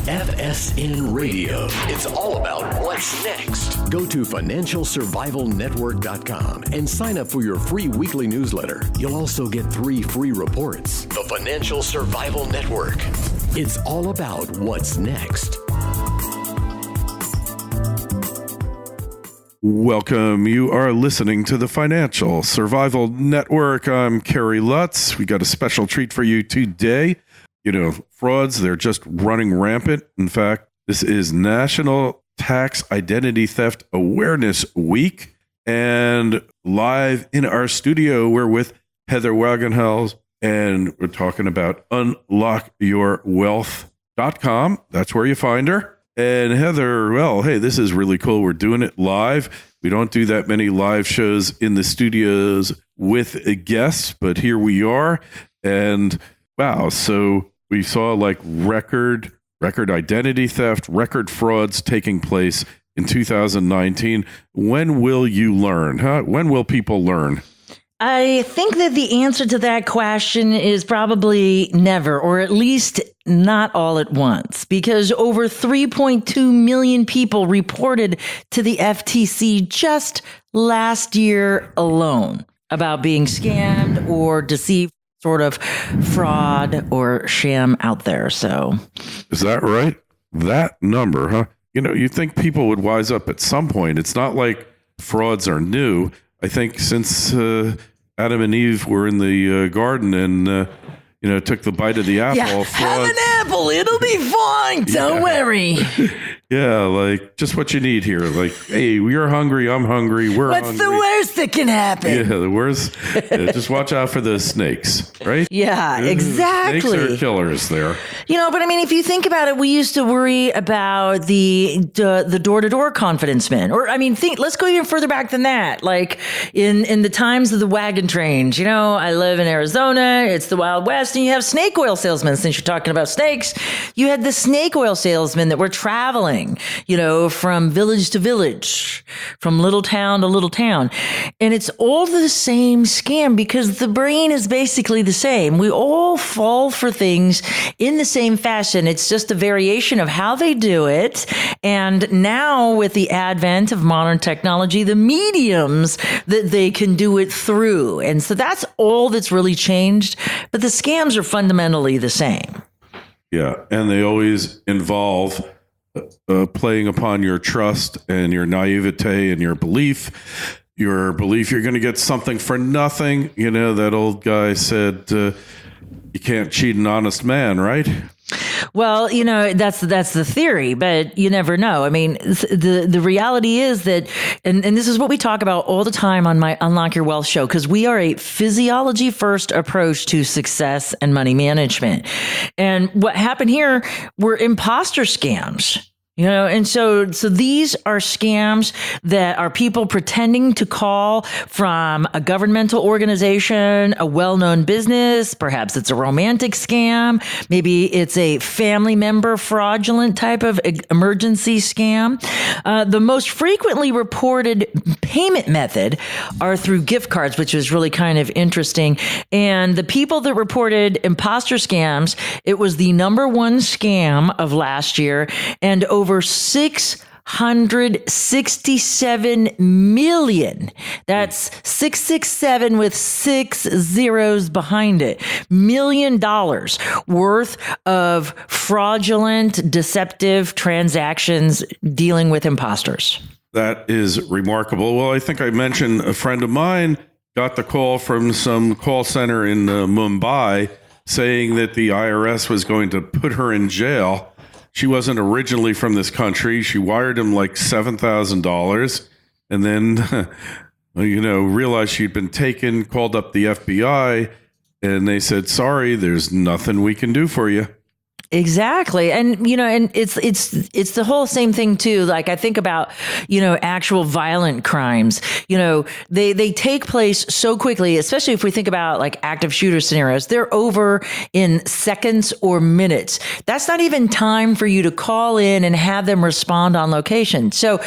FSN Radio. It's all about what's next. Go to financialsurvivalnetwork.com and sign up for your free weekly newsletter. You'll also get 3 free reports. The Financial Survival Network. It's all about what's next. Welcome. You are listening to the Financial Survival Network. I'm Kerry Lutz. We got a special treat for you today. You know, frauds, they're just running rampant. In fact, this is National Tax Identity Theft Awareness Week. And live in our studio, we're with Heather Wagenhals, and we're talking about unlockyourwealth.com. That's where you find her. And Heather, well, hey, this is really cool. We're doing it live. We don't do that many live shows in the studios with guests, but here we are. And wow, so we saw like record identity theft, record frauds taking place in 2019. When will you learn? When will people learn? I think that the answer to that question is probably never, or at least not all at once, because over 3.2 million people reported to the FTC just last year alone about being scammed or deceived, sort of fraud or sham out there. So, is that right? That number, huh? You know, you think people would wise up at some point. It's not like frauds are new. I think since Adam and Eve were in the garden and, took the bite of the apple. Yeah, have an apple. It'll be fine. Don't worry. Yeah, like just what you need here. Like, hey, you're hungry. I'm hungry. What's hungry. The worst that can happen? Yeah, the worst. Just watch out for the snakes, right? Yeah, exactly. Snakes are killers there. But I mean, if you think about it, we used to worry about the door-to-door confidence men. Or, I mean, let's go even further back than that. Like in the times of the wagon trains, I live in Arizona. It's the Wild West, and you have snake oil salesmen. Since you're talking about snakes, you had the snake oil salesmen that were traveling, from village to village, from little town to little town. And it's all the same scam because the brain is basically the same. We all fall for things in the same fashion. It's just a variation of how they do it. And now with the advent of modern technology, the mediums that they can do it through. And so that's all that's really changed. But the scams are fundamentally the same. Yeah. And they always involve playing upon your trust and your naivete and your belief you're going to get something for nothing. That old guy said, you can't cheat an honest man, right? Well, that's the theory, but you never know. I mean, the reality is that, and this is what we talk about all the time on my Unlock Your Wealth show, because we are a physiology first approach to success and money management. And what happened here were imposter scams. And so these are scams that are people pretending to call from a governmental organization, a well-known business. Perhaps it's a romantic scam. Maybe it's a family member fraudulent type of emergency scam. The most frequently reported payment method are through gift cards, which is really kind of interesting. And the people that reported imposter scams, it was the number one scam of last year, and over 667 million. That's 667 with 6 zeros behind it. $1 million worth of fraudulent, deceptive transactions dealing with imposters. That is remarkable. Well, I think I mentioned a friend of mine got the call from some call center in Mumbai saying that the IRS was going to put her in jail. She wasn't originally from this country. She wired him like $7,000 and then, realized she'd been taken, called up the FBI, and they said, sorry, there's nothing we can do for you. Exactly. And, and it's the whole same thing too. Like I think about, actual violent crimes, they take place so quickly, especially if we think about like active shooter scenarios, they're over in seconds or minutes. That's not even time for you to call in and have them respond on location. So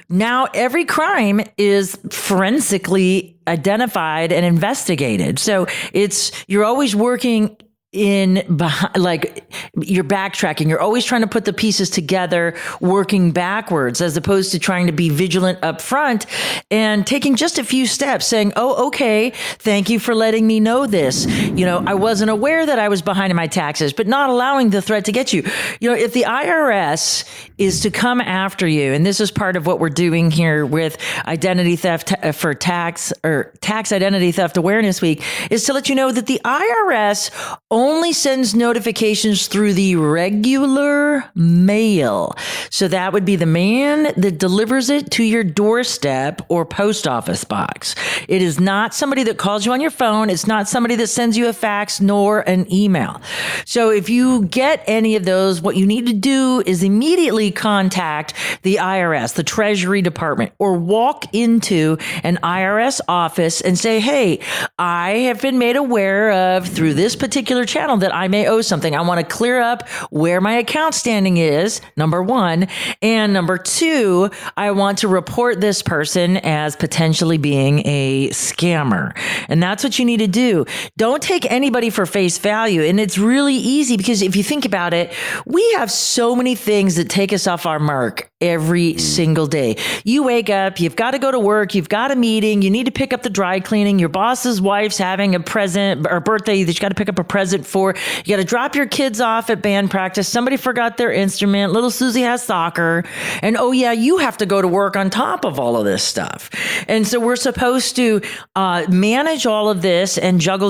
now every crime is forensically identified and investigated. So you're always working like you're backtracking. You're always trying to put the pieces together, working backwards, as opposed to trying to be vigilant up front and taking just a few steps saying, oh, okay, thank you for letting me know this. I wasn't aware that I was behind in my taxes, but not allowing the threat to get you. If the IRS is to come after you, and this is part of what we're doing here with identity theft for tax identity theft awareness week, is to let you know that the IRS only sends notifications through the regular mail. So that would be the man that delivers it to your doorstep or post office box. It is not somebody that calls you on your phone. It's not somebody that sends you a fax nor an email. So if you get any of those, what you need to do is immediately contact the IRS, the Treasury Department, or walk into an IRS office and say, hey, I have been made aware of through this particular channel that I may owe something. I want to clear up where my account standing is, number one. And number two, I want to report this person as potentially being a scammer. And that's what you need to do. Don't take anybody for face value. And it's really easy because if you think about it, we have so many things that take us off our mark every single day. You wake up, you've got to go to work, you've got a meeting, you need to pick up the dry cleaning, your boss's wife's having a present or birthday that you got to pick up a present for. You got to drop your kids off at band practice. Somebody forgot their instrument. Little Susie has soccer. And oh yeah, you have to go to work on top of all of this stuff. And so we're supposed to manage all of this and juggle.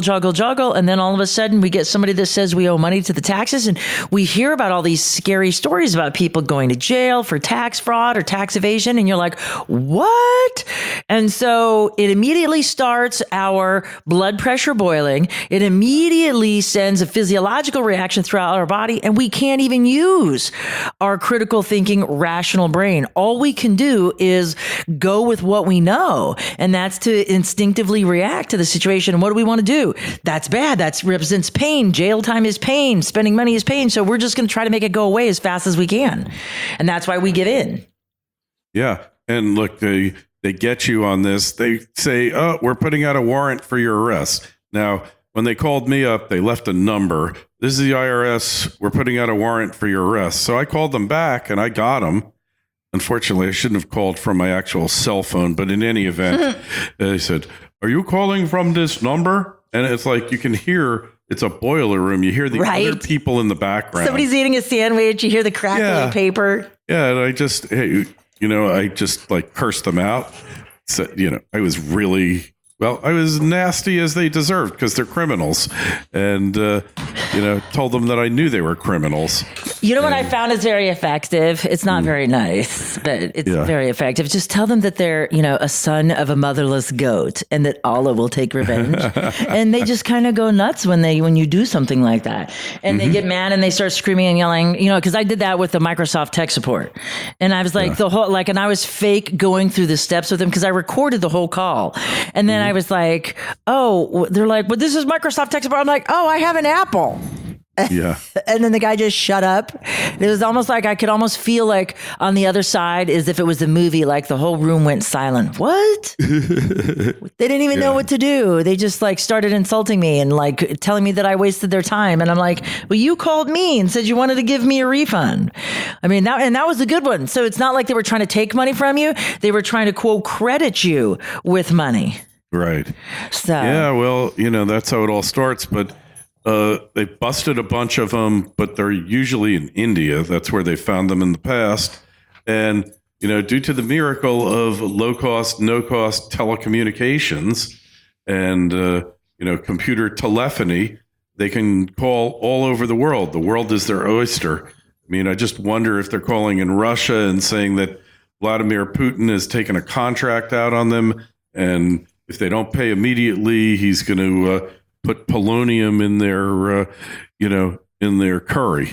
And then all of a sudden we get somebody that says we owe money to the taxes. And we hear about all these scary stories about people going to jail for tax fraud or tax evasion. And you're like, what? And so it immediately starts our blood pressure boiling. It immediately sends a physiological reaction throughout our body, and we can't even use our critical thinking, rational brain. All we can do is go with what we know, and that's to instinctively react to the situation. And what do we want to do? That's bad. That represents pain. Jail time is pain. Spending money is pain. So we're just going to try to make it go away as fast as we can. And that's why we give in. Yeah. And look, they get you on this. They say, oh, we're putting out a warrant for your arrest. Now, when they called me up, they left a number. This is the IRS. We're putting out a warrant for your arrest. So I called them back and I got them. Unfortunately, I shouldn't have called from my actual cell phone. But in any event, they said, are you calling from this number? And it's like you can hear, it's a boiler room. You hear the other people in the background. Somebody's eating a sandwich. You hear the crackling paper. Yeah. And I just, I just like cursed them out. So, I was really, I was nasty as they deserved because they're criminals. And, told them that I knew they were criminals. What I found is very effective. It's not very nice, but it's very effective. Just tell them that they're, a son of a motherless goat and that Allah will take revenge. And they just kind of go nuts when you do something like that. And they get mad and they start screaming and yelling, because I did that with the Microsoft tech support. And I was like and I was fake going through the steps with them because I recorded the whole call. And then I was like, oh, they're like, well, this is Microsoft tech support. I'm like, oh, I have an Apple. Yeah. And then the guy just shut up. It was almost like I could almost feel like on the other side, as if it was a movie, like the whole room went silent. What? They didn't even know what to do. They just started insulting me and telling me that I wasted their time. And I'm like, well, you called me and said you wanted to give me a refund. I mean, that was a good one. So it's not like they were trying to take money from you. They were trying to, quote, credit you with money. Right. So yeah, well, that's how it all starts. But they busted a bunch of them, but they're usually in India. That's where they found them in the past. And, due to the miracle of low cost, no cost telecommunications and, computer telephony, they can call all over the world. The world is their oyster. I mean, I just wonder if they're calling in Russia and saying that Vladimir Putin has taken a contract out on them. And if they don't pay immediately, he's going to put polonium in their, in their curry.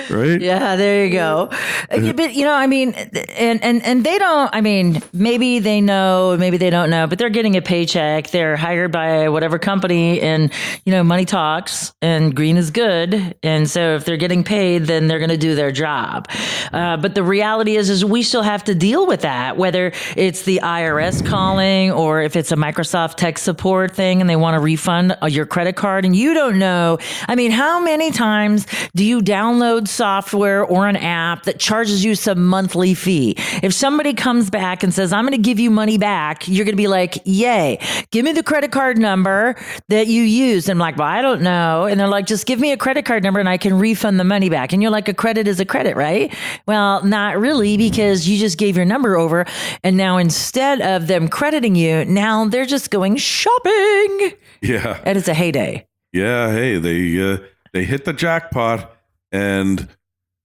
Right? Yeah, there you go. But I mean, and they don't. I mean, maybe they know, maybe they don't know, but they're getting a paycheck. They're hired by whatever company, and money talks, and green is good. And so, if they're getting paid, then they're going to do their job. But the reality is we still have to deal with that, whether it's the IRS calling or if it's a Microsoft tech support thing, and they want to refund your credit card, and you don't know. I mean, how many times do you download software or an app that charges you some monthly fee? If somebody comes back and says, I'm going to give you money back, you're going to be like, yay, give me the credit card number that you used. And I'm like, well, I don't know. And they're like, just give me a credit card number and I can refund the money back. And you're like, a credit is a credit, right? Well, not really, because you just gave your number over. And now instead of them crediting you, now they're just going shopping. Yeah. And it's a heyday. Yeah. Hey, they hit the jackpot, and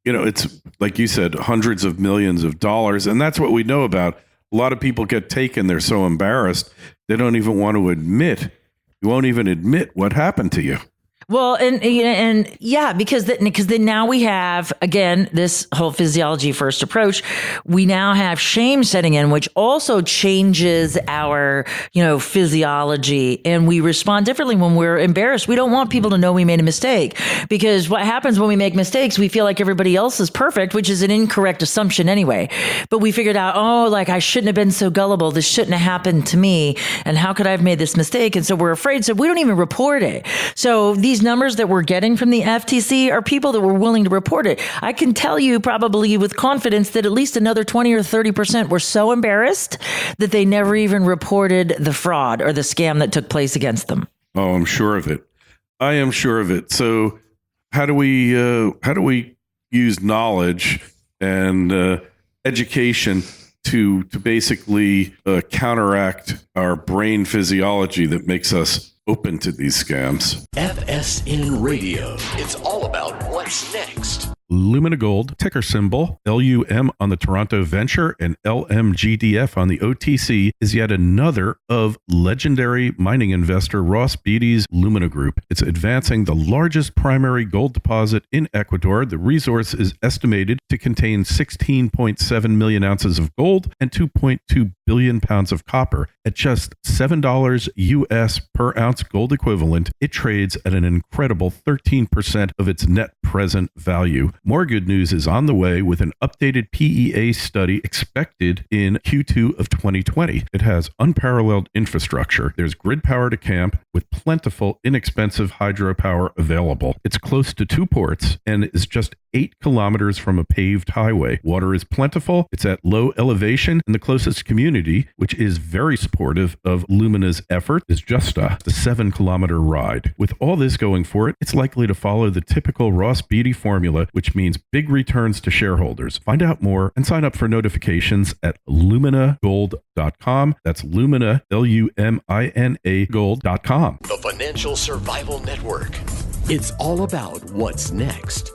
it's like you said, hundreds of millions of dollars. And that's what we know about. A lot of people get taken. They're so embarrassed. They don't even want to admit. You won't even admit what happened to you. Well, and yeah, because then now we have, again, this whole physiology first approach. We now have shame setting in, which also changes our, physiology, and we respond differently when we're embarrassed. We don't want people to know we made a mistake, because what happens when we make mistakes, we feel like everybody else is perfect, which is an incorrect assumption anyway. But we figured out, I shouldn't have been so gullible. This shouldn't have happened to me. And how could I have made this mistake? And so we're afraid. So we don't even report it. So these numbers that we're getting from the FTC are people that were willing to report it. I can tell you probably with confidence that at least another 20 or 30% were so embarrassed that they never even reported the fraud or the scam that took place against them. Oh, I'm sure of it. I am sure of it. So how do we use knowledge and education to basically counteract our brain physiology that makes us open to these scams? FSN Radio. It's all about what's next. Lumina Gold, ticker symbol LUM on the Toronto Venture and LMGDF on the OTC, is yet another of legendary mining investor Ross Beatty's Lumina Group. It's advancing the largest primary gold deposit in Ecuador. The resource is estimated to contain 16.7 million ounces of gold and 2.2 billion pounds of copper. At just $7 US per ounce gold equivalent, it trades at an incredible 13% of its net present value. More good news is on the way with an updated PEA study expected in Q2 of 2020. It has unparalleled infrastructure. There's grid power to camp with plentiful, inexpensive hydropower available. It's close to 2 ports and is just 8 kilometers from a paved highway. Water is plentiful. It's at low elevation, and the closest community, which is very supportive of Lumina's effort, is just a 7-kilometer ride. With all this going for it, it's likely to follow the typical Ross Beatty formula, which means big returns to shareholders. Find out more and sign up for notifications at luminagold.com. That's Lumina, Lumina gold.com. The Financial Survival Network. It's all about what's next.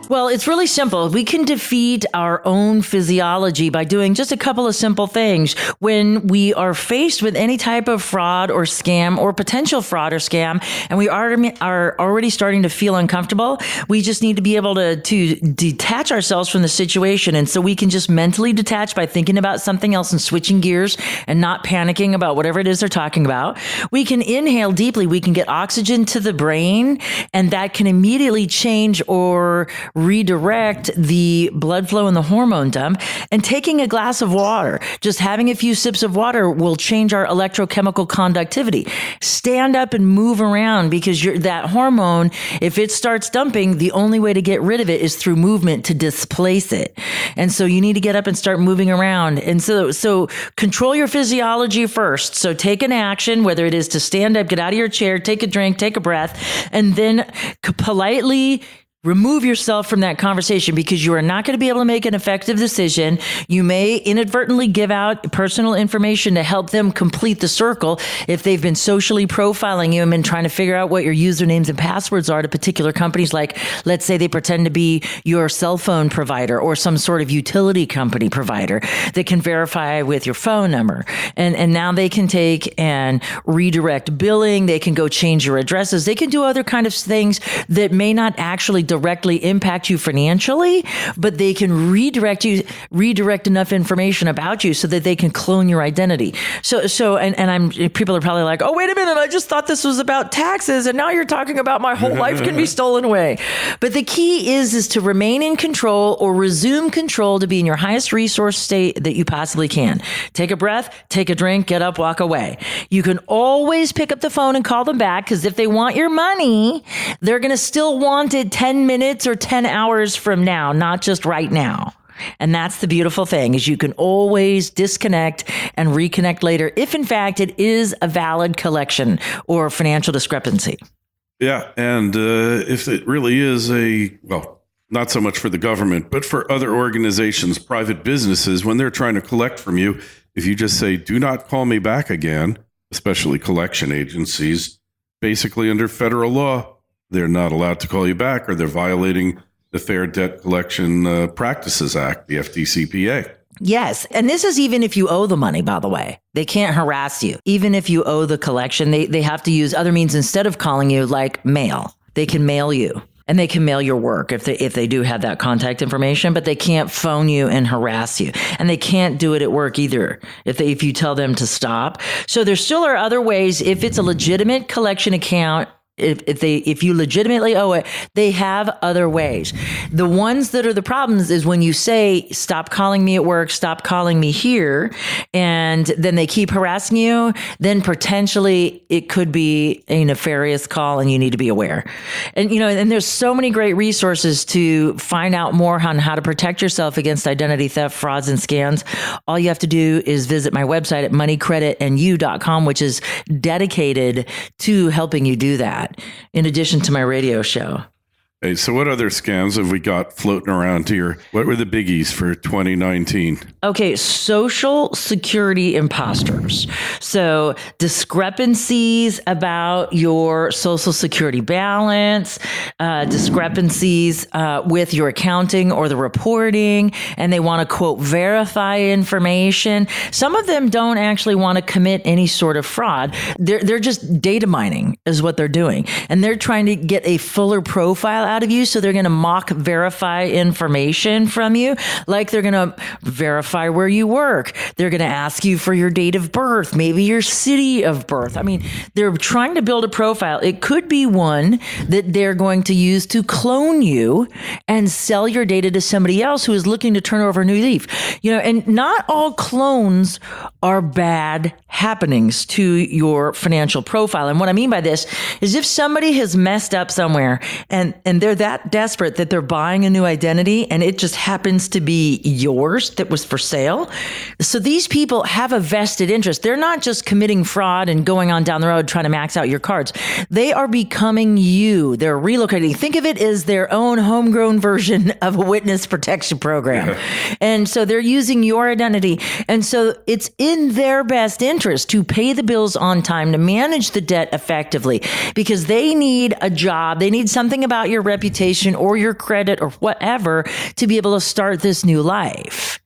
Well, it's really simple. We can defeat our own physiology by doing just a couple of simple things. When we are faced with any type of fraud or scam or potential fraud or scam, and we are already starting to feel uncomfortable, we just need to be able to detach ourselves from the situation. And so we can just mentally detach by thinking about something else and switching gears and not panicking about whatever it is they're talking about. We can inhale deeply. We can get oxygen to the brain, and that can immediately change or redirect the blood flow and the hormone dump. And taking a glass of water, just having a few sips of water, will change our electrochemical conductivity. Stand up and move around, because that hormone, if it starts dumping, the only way to get rid of it is through movement, to displace it. And so you need to get up and start moving around. And so control your physiology first. So take an action, whether it is to stand up, get out of your chair, take a drink, take a breath, and then politely remove yourself from that conversation, because you are not going to be able to make an effective decision. You may inadvertently give out personal information to help them complete the circle if they've been socially profiling you and been trying to figure out what your usernames and passwords are to particular companies. Like, let's say they pretend to be your cell phone provider or some sort of utility company provider that can verify with your phone number. And now they can take and redirect billing. They can go change your addresses. They can do other kind of things that may not actually directly impact you financially, but they can redirect enough information about you so that they can clone your identity. People are probably like, oh, wait a minute, I just thought this was about taxes, and now you're talking about my whole life can be stolen away. But the key is to remain in control or resume control to be in your highest resource state that you possibly can. Take a breath, take a drink, get up, walk away. You can always pick up the phone and call them back, because if they want your money, they're going to still want it 10 minutes or 10 hours from now, not just right now. And that's the beautiful thing, is you can always disconnect and reconnect later if, in fact, it is a valid collection or financial discrepancy. Yeah. And if it really is not so much for the government, but for other organizations, private businesses, when they're trying to collect from you, if you just say, do not call me back again, especially collection agencies, basically under federal law, they're not allowed to call you back, or they're violating the Fair Debt Collection Practices Act, the FDCPA. Yes. And this is even if you owe the money, by the way. They can't harass you. Even if you owe the collection, they have to use other means instead of calling you, like mail. They can mail you. And they can mail your work if they do have that contact information, but they can't phone you and harass you. And they can't do it at work either if you tell them to stop. So there still are other ways. If it's a legitimate collection account, if you legitimately owe it, they have other ways. The ones that are the problems is when you say, stop calling me at work, stop calling me here, and then they keep harassing you, then potentially it could be a nefarious call and you need to be aware. And, and there's so many great resources to find out more on how to protect yourself against identity theft, frauds, and scams. All you have to do is visit my website at moneycreditandyou.com, which is dedicated to helping you do that, in addition to my radio show. Hey, so what other scams have we got floating around here? What were the biggies for 2019? Okay, Social Security imposters. So discrepancies about your Social Security balance, discrepancies with your accounting or the reporting, and they want to, quote, verify information. Some of them don't actually want to commit any sort of fraud. They're just data mining is what they're doing. And they're trying to get a fuller profile out of you. So they're going to mock verify information from you. Like they're going to verify where you work. They're going to ask you for your date of birth, maybe your city of birth. I mean, they're trying to build a profile. It could be one that they're going to use to clone you and sell your data to somebody else who is looking to turn over a new leaf. And not all clones are bad happenings to your financial profile. And what I mean by this is if somebody has messed up somewhere and they're that desperate that they're buying a new identity and it just happens to be yours that was for sale. So these people have a vested interest. They're not just committing fraud and going on down the road trying to max out your cards. They are becoming you. They're relocating. Think of it as their own homegrown version of a witness protection program. Yeah. And so they're using your identity. And so it's in their best interest to pay the bills on time, to manage the debt effectively, because they need a job. They need something about your reputation or your credit or whatever to be able to start this new life.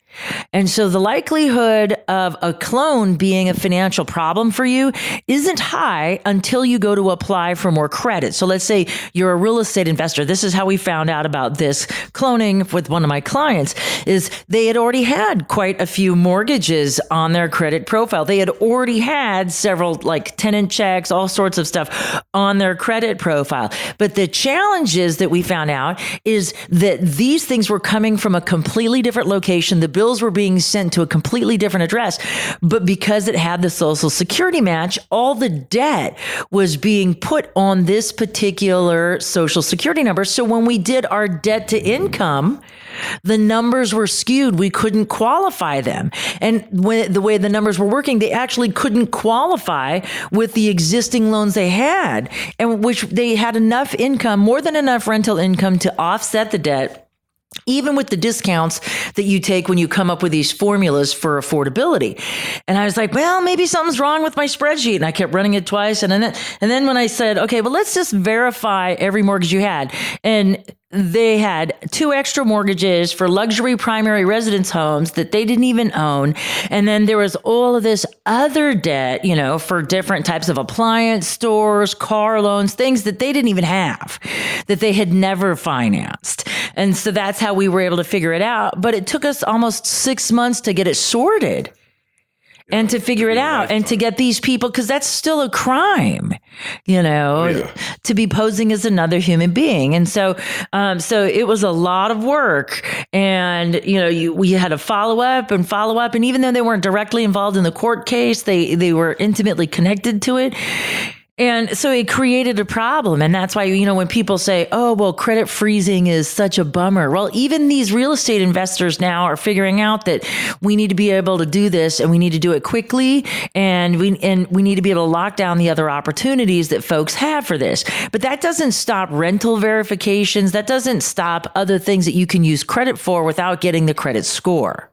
And so the likelihood of a clone being a financial problem for you isn't high until you go to apply for more credit. So let's say you're a real estate investor. This is how we found out about this cloning with one of my clients, is they had already had quite a few mortgages on their credit profile. They had already had several tenant checks, all sorts of stuff on their credit profile. But the challenges that we found out is that these things were coming from a completely different location. The bills were being sent to a completely different address, but because it had the Social Security match, all the debt was being put on this particular Social Security number. So when we did our debt to income, the numbers were skewed. We couldn't qualify them. And when the way the numbers were working, they actually couldn't qualify with the existing loans they had, and which they had enough income, more than enough rental income to offset the debt, even with the discounts that you take when you come up with these formulas for affordability. And I was like, well, maybe something's wrong with my spreadsheet. And I kept running it twice. And then when I said, okay, well, let's just verify every mortgage you had. And they had 2 extra mortgages for luxury primary residence homes that they didn't even own. And then there was all of this other debt, for different types of appliance stores, car loans, things that they didn't even have, that they had never financed. And so that's how we were able to figure it out. But it took us almost 6 months to get it sorted. And to figure it out and to get these people, because that's still a crime, to be posing as another human being. And so it was a lot of work. And, we had to follow up. And even though they weren't directly involved in the court case, they were intimately connected to it. And so it created a problem. And that's why, when people say, oh, well, credit freezing is such a bummer. Well, even these real estate investors now are figuring out that we need to be able to do this and we need to do it quickly. And we need to be able to lock down the other opportunities that folks have for this. But that doesn't stop rental verifications. That doesn't stop other things that you can use credit for without getting the credit score.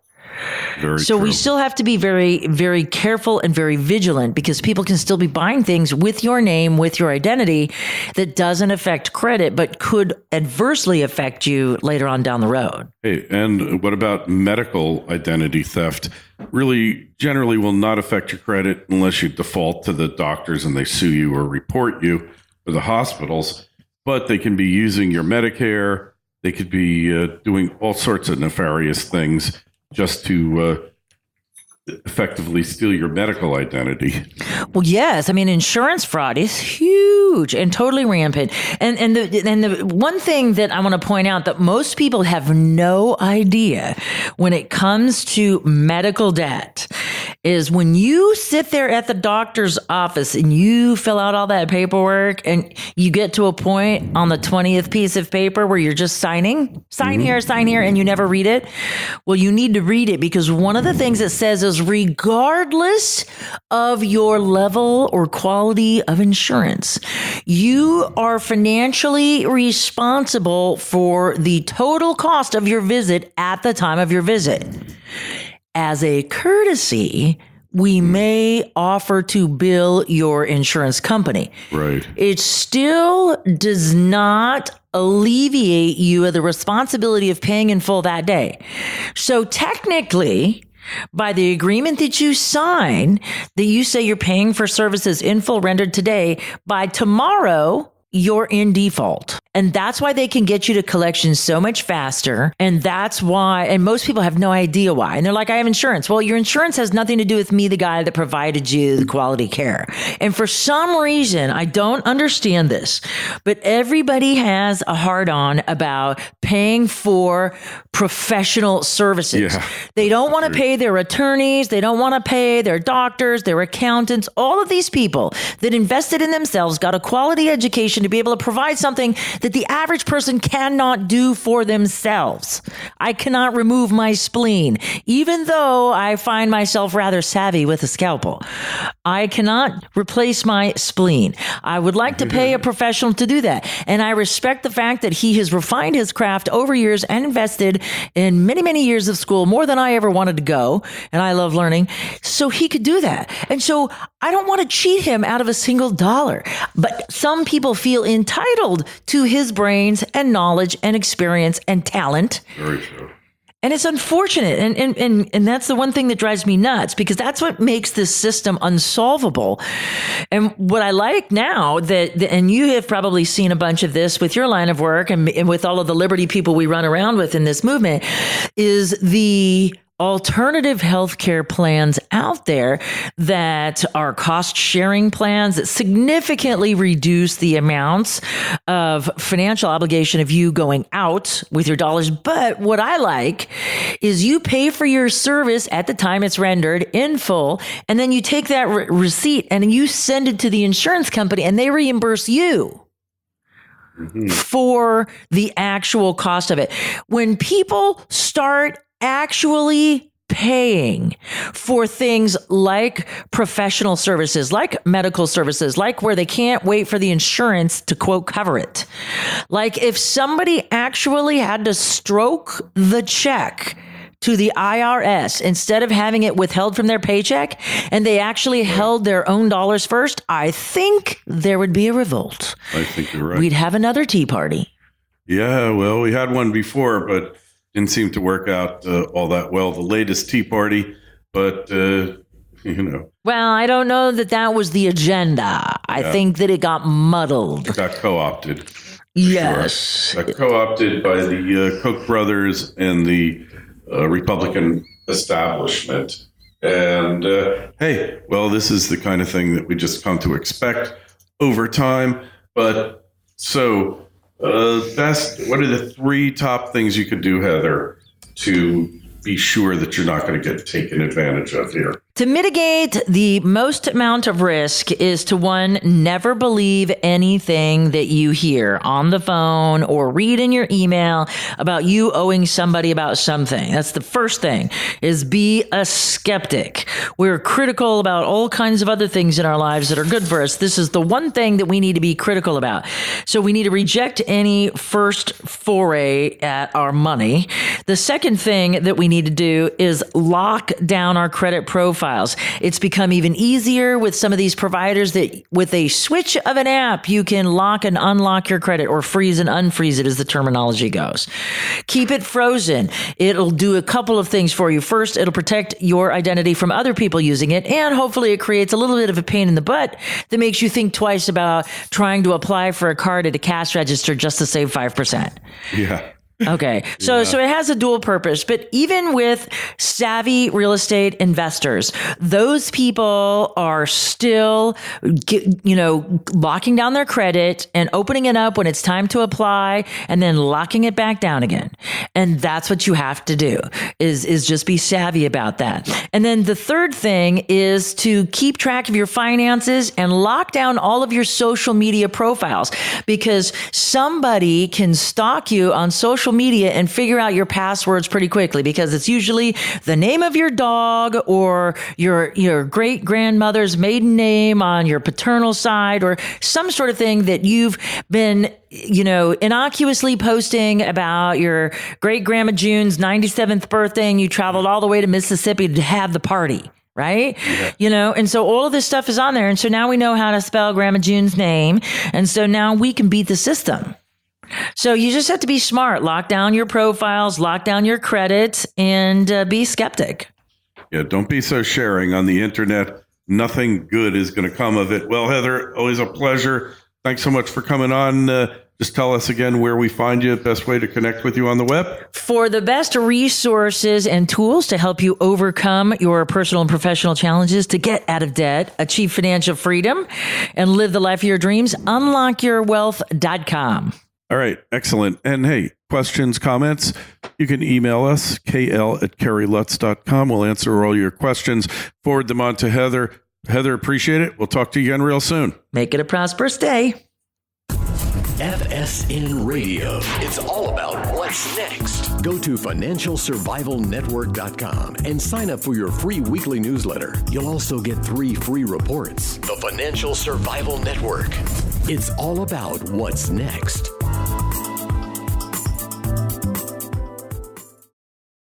So we still have to be very, very careful and very vigilant, because people can still be buying things with your name, with your identity, that doesn't affect credit, but could adversely affect you later on down the road. Hey, and what about medical identity theft? Really, generally will not affect your credit unless you default to the doctors and they sue you or report you or the hospitals. But they can be using your Medicare. They could be doing all sorts of nefarious things just to effectively steal your medical identity. Well, yes. I mean, insurance fraud is huge and totally rampant. And the one thing that I want to point out that most people have no idea when it comes to medical debt is when you sit there at the doctor's office and you fill out all that paperwork and you get to a point on the 20th piece of paper where you're just sign here, and you never read it. Well, you need to read it, because one of the things it says is regardless of your level or quality of insurance, you are financially responsible for the total cost of your visit at the time of your visit. As a courtesy, we may offer to bill your insurance company. Right. It still does not alleviate you of the responsibility of paying in full that day. So technically, by the agreement that you sign, that you say you're paying for services in full rendered today, by tomorrow, you're in default. And that's why they can get you to collections so much faster. And that's why, and most people have no idea why. And they're like, I have insurance. Well, your insurance has nothing to do with me, the guy that provided you the quality care. And for some reason, I don't understand this, but everybody has a hard-on about paying for professional services. Yeah. They don't want to pay their attorneys. They don't want to pay their doctors, their accountants, all of these people that invested in themselves, got a quality education to be able to provide something that the average person cannot do for themselves. I cannot remove my spleen, even though I find myself rather savvy with a scalpel. I cannot replace my spleen. I would like to pay a professional to do that. And I respect the fact that he has refined his craft over years and invested in many, many years of school, more than I ever wanted to go. And I love learning. So he could do that. And so I don't want to cheat him out of a single dollar. But some people feel entitled to his brains and knowledge and experience and talent. Very true. And it's unfortunate. And that's the one thing that drives me nuts, because that's what makes this system unsolvable. And what I like now and you have probably seen a bunch of this with your line of work and with all of the liberty people we run around with in this movement, is the alternative healthcare plans out there that are cost sharing plans that significantly reduce the amounts of financial obligation of you going out with your dollars. But what I like is you pay for your service at the time it's rendered in full, and then you take that receipt and you send it to the insurance company and they reimburse you for the actual cost of it. When people start actually paying for things like professional services, like medical services, like where they can't wait for the insurance to, quote, cover it. Like if somebody actually had to stroke the check to the IRS instead of having it withheld from their paycheck, and they actually held their own dollars first, I think there would be a revolt. I think you're right. We'd have another Tea Party. Yeah, well, we had one before, but didn't seem to work out all that well. The latest Tea Party, but, Well, I don't know that was the agenda. I think that it got muddled. It got co-opted. Yes. Sure. Got co-opted by the Koch brothers and the Republican establishment. And, hey, well, this is the kind of thing that we just come to expect over time. But so... what are the 3 top things you could do, Heather, to be sure that you're not going to get taken advantage of here? To mitigate the most amount of risk is to, 1, never believe anything that you hear on the phone or read in your email about you owing somebody about something. That's the first thing, is be a skeptic. We're critical about all kinds of other things in our lives that are good for us. This is the one thing that we need to be critical about. So we need to reject any first foray at our money. The second thing that we need to do is lock down our credit profile. It's become even easier with some of these providers that with a switch of an app, you can lock and unlock your credit, or freeze and unfreeze it as the terminology goes. Keep it frozen. It'll do a couple of things for you. First, it'll protect your identity from other people using it, and hopefully it creates a little bit of a pain in the butt that makes you think twice about trying to apply for a card at a cash register just to save 5%. Yeah. Okay. So it has a dual purpose, but even with savvy real estate investors, those people are still, locking down their credit and opening it up when it's time to apply and then locking it back down again. And that's what you have to do is just be savvy about that. And then the third thing is to keep track of your finances and lock down all of your social media profiles, because somebody can stalk you on social media and figure out your passwords pretty quickly, because it's usually the name of your dog or your great grandmother's maiden name on your paternal side, or some sort of thing that you've been innocuously posting about your great grandma June's 97th birthday, and you traveled all the way to Mississippi to have the party. Right? Yeah. And so all of this stuff is on there. And so now we know how to spell Grandma June's name. And so now we can beat the system. So you just have to be smart, lock down your profiles, lock down your credit, and be skeptic. Yeah, don't be so sharing on the internet. Nothing good is going to come of it. Well, Heather, always a pleasure. Thanks so much for coming on. Just tell us again where we find you, the best way to connect with you on the web. For the best resources and tools to help you overcome your personal and professional challenges, to get out of debt, achieve financial freedom, and live the life of your dreams, unlockyourwealth.com. All right. Excellent. And hey, questions, comments, you can email us, kl@kerrylutz.com. We'll answer all your questions. Forward them on to Heather. Heather, appreciate it. We'll talk to you again real soon. Make it a prosperous day. FSN Radio. It's all about what's next. Go to financialsurvivalnetwork.com and sign up for your free weekly newsletter. You'll also get 3 free reports. The Financial Survival Network. It's all about what's next.